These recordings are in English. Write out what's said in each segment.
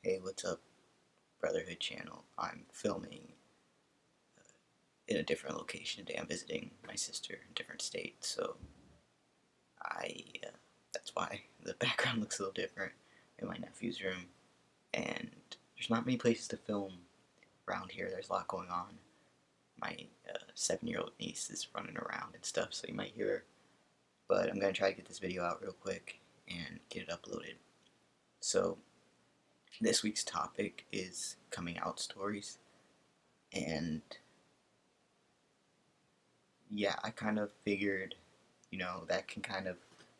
Hey, what's up, Brotherhood channel? I'm filming in a different location today. I'm visiting my sister in a different state, so I that's why the background looks a little different in my nephew's room. And there's not many places to film around here. There's a lot going on. My 7-year-old niece is running around and stuff, so you might hear her. But I'm gonna try to get this video out real quick and get it uploaded. So this week's topic is coming out stories, and yeah, I kind of figured, that can kind of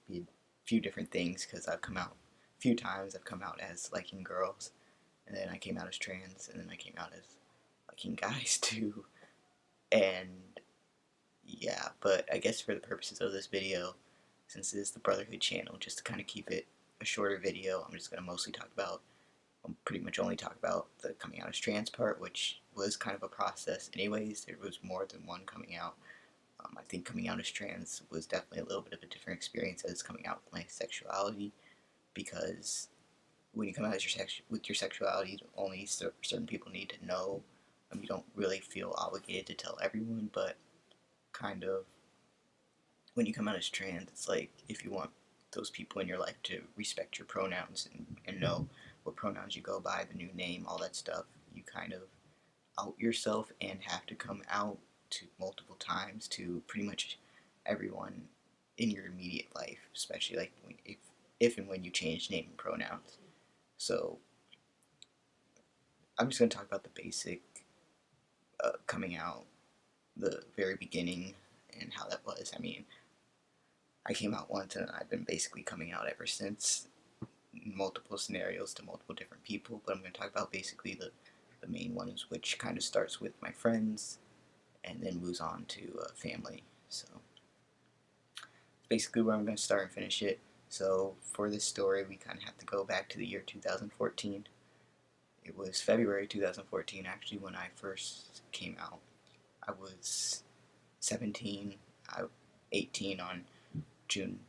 be a few different things because I've come out a few times. I've come out as liking girls, and then I came out as trans, and then I came out as liking guys too. And yeah, but I guess for the purposes of this video, since it is the Brotherhood channel, just to kind of keep it a shorter video, I'm just going to pretty much only talk about the coming out as trans part, which was kind of a process anyways. There was more than one coming out. I think coming out as trans was definitely a little bit of a different experience as coming out with my sexuality, because when you come out as with your sexuality, only certain people need to know. You don't really feel obligated to tell everyone, but kind of when you come out as trans, it's like if you want those people in your life to respect your pronouns and know what pronouns you go by, the new name, all that stuff, you kind of out yourself and have to come out to multiple times to pretty much everyone in your immediate life, especially like if and when you change name and pronouns. So I'm just going to talk about the basic coming out, the very beginning, and how that was. I mean, I came out once and I've been basically coming out ever since, multiple scenarios to multiple different people, but I'm going to talk about basically the main ones, which kind of starts with my friends and then moves on to family. So basically where I'm going to start and finish it. So for this story, we kind of have to go back to the year 2014. It was February 2014 actually when I first came out. I was 17, 18 on June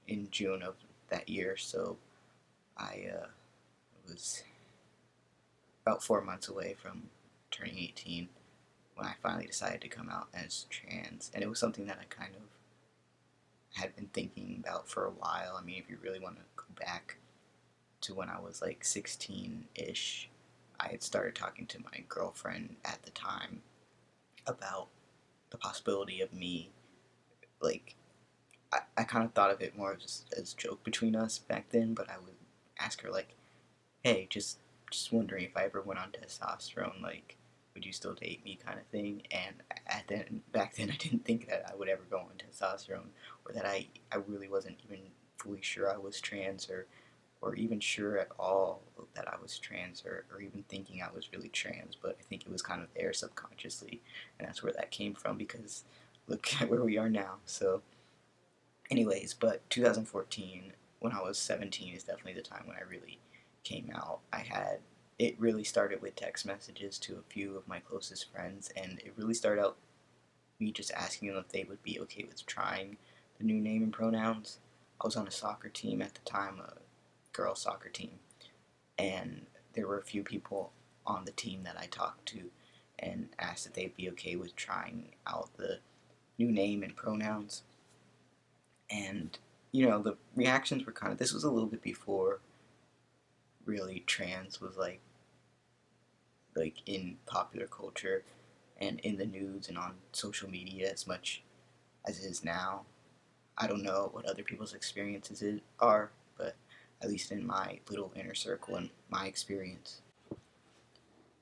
in June of that year, so I was about 4 months away from turning 18 when I finally decided to come out as trans, and it was something that I kind of had been thinking about for a while. I mean, if you really want to go back to when I was like 16-ish, I had started talking to my girlfriend at the time about the possibility of me, like, I kind of thought of it more just as a joke between us back then, but I would ask her, like, hey, just wondering if I ever went on testosterone, like, would you still date me, kind of thing. And back then, I didn't think that I would ever go on testosterone, or that I really wasn't even fully sure I was trans, or even sure at all that I was trans, or even thinking I was really trans. But I think it was kind of there subconsciously, and that's where that came from, because look at where we are now. So anyways, but 2014, when I was 17, is definitely the time when I really came out. It really started with text messages to a few of my closest friends, and it really started out me just asking them if they would be okay with trying the new name and pronouns. I was on a soccer team at the time, a girls soccer team, and there were a few people on the team that I talked to and asked if they'd be okay with trying out the new name and pronouns. And the reactions were kind of, this was a little bit before really trans was like in popular culture and in the news and on social media as much as it is now. I don't know what other people's experiences are, but at least in my little inner circle and my experience.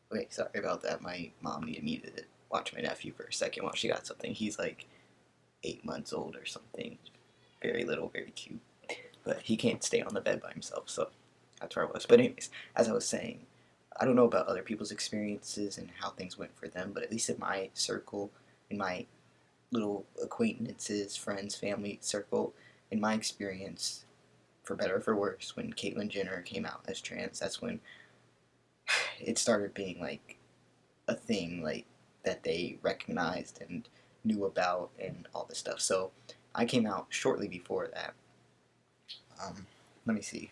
Wait, sorry about that. My mom needed me to watch my nephew for a second while she got something. He's like 8 months old or something. Very little, very cute. But he can't stay on the bed by himself, so that's where I was. But anyways, as I was saying, I don't know about other people's experiences and how things went for them, but at least in my circle, in my little acquaintances, friends, family circle, in my experience, for better or for worse, when Caitlyn Jenner came out as trans, that's when it started being like a thing, like that they recognized and knew about and all this stuff. So I came out shortly before that. Let me see.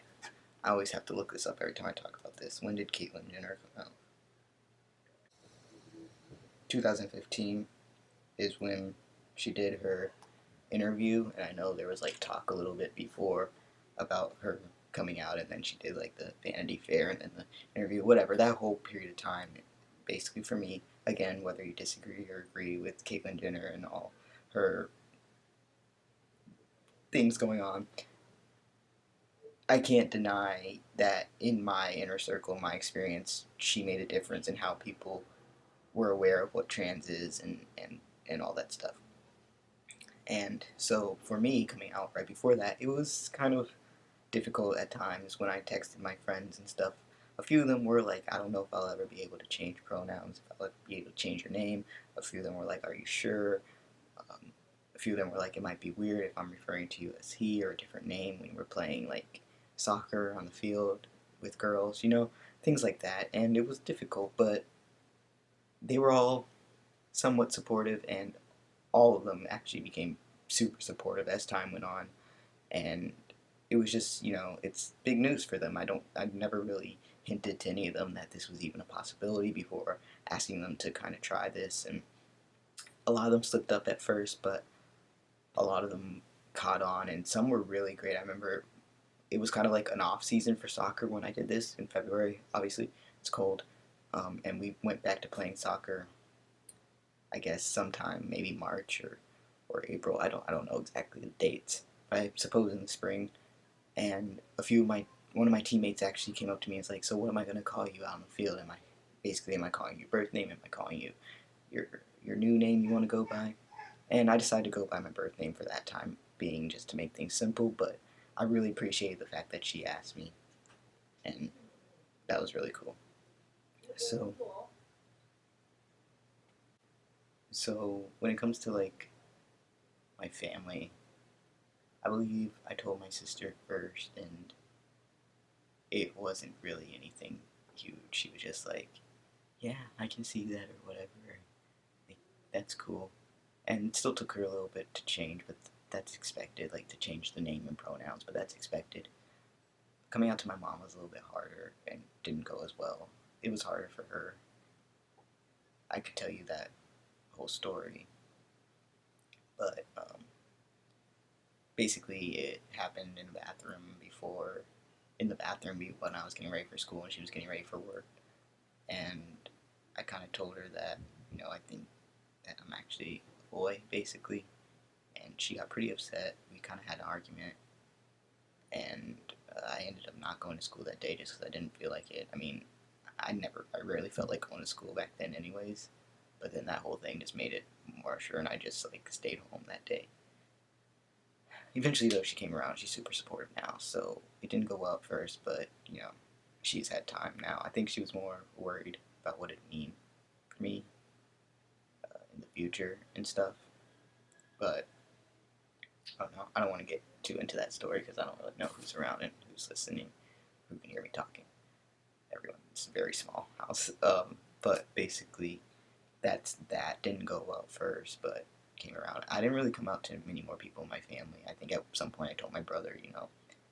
I always have to look this up every time I talk about this. When did Caitlyn Jenner come out? 2015 is when she did her interview, and I know there was like talk a little bit before about her coming out, and then she did like the Vanity Fair and then the interview, whatever. That whole period of time, basically for me, again, whether you disagree or agree with Caitlyn Jenner and all her things going on, I can't deny that in my inner circle, my experience, she made a difference in how people were aware of what trans is and all that stuff. And so for me, coming out right before that, it was kind of difficult at times when I texted my friends and stuff. A few of them were like, I don't know if I'll ever be able to change pronouns, if I'll ever be able to change your name. A few of them were like, are you sure? A few of them were like, it might be weird if I'm referring to you as he or a different name when we're playing like soccer on the field with girls, things like that. And it was difficult, but they were all somewhat supportive, and all of them actually became super supportive as time went on. And it was just, it's big news for them. I've never really hinted to any of them that this was even a possibility before asking them to kind of try this. And a lot of them slipped up at first, but a lot of them caught on, and some were really great. I remember it was kind of like an off season for soccer when I did this in February. Obviously, it's cold, and we went back to playing soccer. I guess sometime maybe March or April. I don't know exactly the dates. But I suppose in the spring. And one of my teammates actually came up to me and was like, "So what am I gonna call you out on the field? Am I calling you your birth name? Am I calling you your your new name you want to go by?" And I decided to go by my birth name for that time being, just to make things simple. But I really appreciated the fact that she asked me, and that was really cool. So so when it comes to like my family, I believe I told my sister first, and it wasn't really anything huge. She was just like, "Yeah, I can see that," or whatever. Like, that's cool. And it still took her a little bit to change, but that's expected. Like to change the name and pronouns, but that's expected. Coming out to my mom was a little bit harder and didn't go as well. It was harder for her. I could tell you that whole story, but basically it happened in the bathroom before. In the bathroom when I was getting ready for school and she was getting ready for work, and I kind of told her that I think that I'm actually a boy, basically, and she got pretty upset. We kind of had an argument, and I ended up not going to school that day just because I didn't feel like it. I mean, I rarely felt like going to school back then, anyways. But then that whole thing just made it more sure, and I just like stayed home that day. Eventually, though, she came around. She's super supportive now, so it didn't go well at first, but she's had time now. I think she was more worried about what it'd mean for me in the future and stuff. But I don't know. I don't want to get too into that story because I don't really know who's around and who's listening, who can hear me talking. Everyone's a very small house. But basically, that didn't go well first, but came around. I didn't really come out to many more people in my family. I think at some point I told my brother,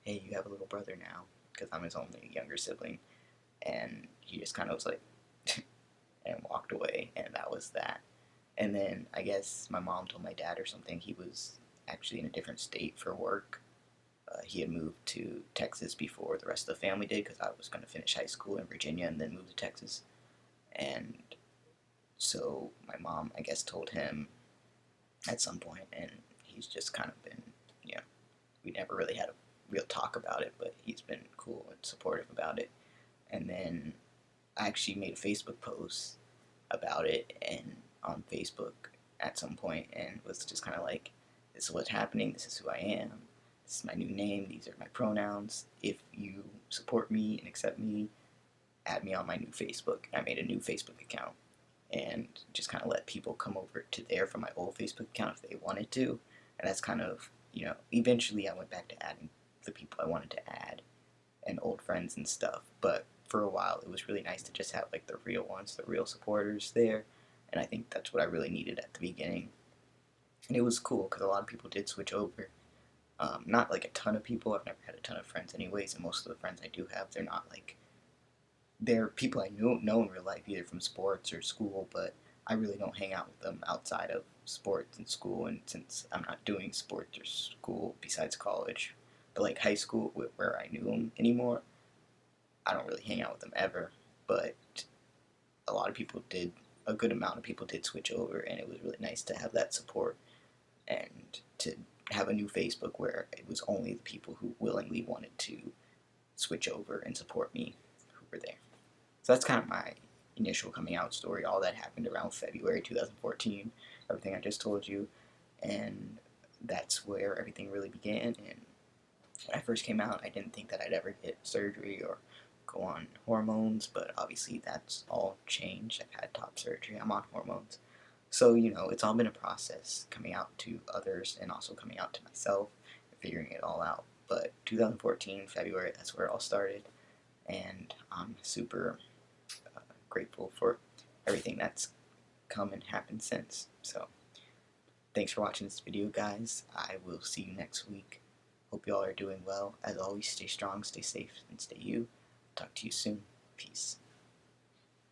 hey, you have a little brother now, because I'm his only younger sibling, and he just kind of was like, and walked away, and that was that. And then I guess my mom told my dad or something he was actually in a different state for work. He had moved to Texas before the rest of the family did because I was going to finish high school in Virginia and then move to Texas. And so my mom, I guess, told him at some point, and he's just kind of been, we never really had a real talk about it, but he's been cool and supportive about it. And then I actually made a Facebook post about it and on Facebook at some point, and was just kind of like, this is what's happening, this is who I am, this is my new name, these are my pronouns. If you support me and accept me, add me on my new Facebook. I made a new Facebook account and just kind of let people come over to there from my old Facebook account if they wanted to. And that's kind of, eventually I went back to adding the people I wanted to add and old friends and stuff. But for a while, it was really nice to just have like the real ones, the real supporters there. And I think that's what I really needed at the beginning. And it was cool because a lot of people did switch over. Not like a ton of people. I've never had a ton of friends, anyways, and most of the friends I do have, they're not like they're people I know in real life, either from sports or school, but I really don't hang out with them outside of sports and school. And since I'm not doing sports or school besides college, but like high school, where I knew them anymore, I don't really hang out with them ever. But a lot of people did, a good amount of people did switch over, and it was really nice to have that support and to have a new Facebook where it was only the people who willingly wanted to switch over and support me who were there. So that's kind of my initial coming out story. All that happened around February 2014, everything I just told you, and that's where everything really began. And when I first came out, I didn't think that I'd ever get surgery or go on hormones, but obviously that's all changed. I've had top surgery, I'm on hormones. So, it's all been a process coming out to others and also coming out to myself and figuring it all out. But 2014, February, that's where it all started. And I'm super grateful for everything that's come and happened since. So, thanks for watching this video, guys. I will see you next week. Hope you all are doing well. As always, stay strong, stay safe, and stay you. Talk to you soon. Peace.